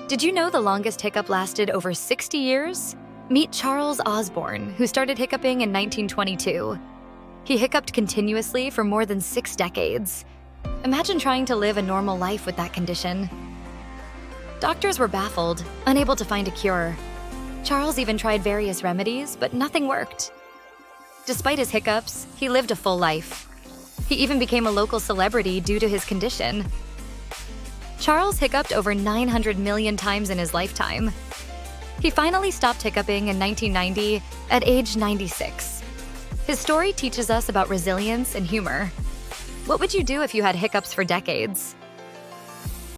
Did you know the longest hiccup lasted over 60 years? Meet Charles Osborne, who started hiccuping in 1922. He hiccuped continuously for more than 6 decades. Imagine trying to live a normal life with that condition. Doctors were baffled, unable to find a cure. Charles even tried various remedies, but nothing worked. Despite his hiccups, he lived a full life. He even became a local celebrity due to his condition. Charles hiccuped over 900 million times in his lifetime. He finally stopped hiccuping in 1990 at age 96. His story teaches us about resilience and humor. What would you do if you had hiccups for decades?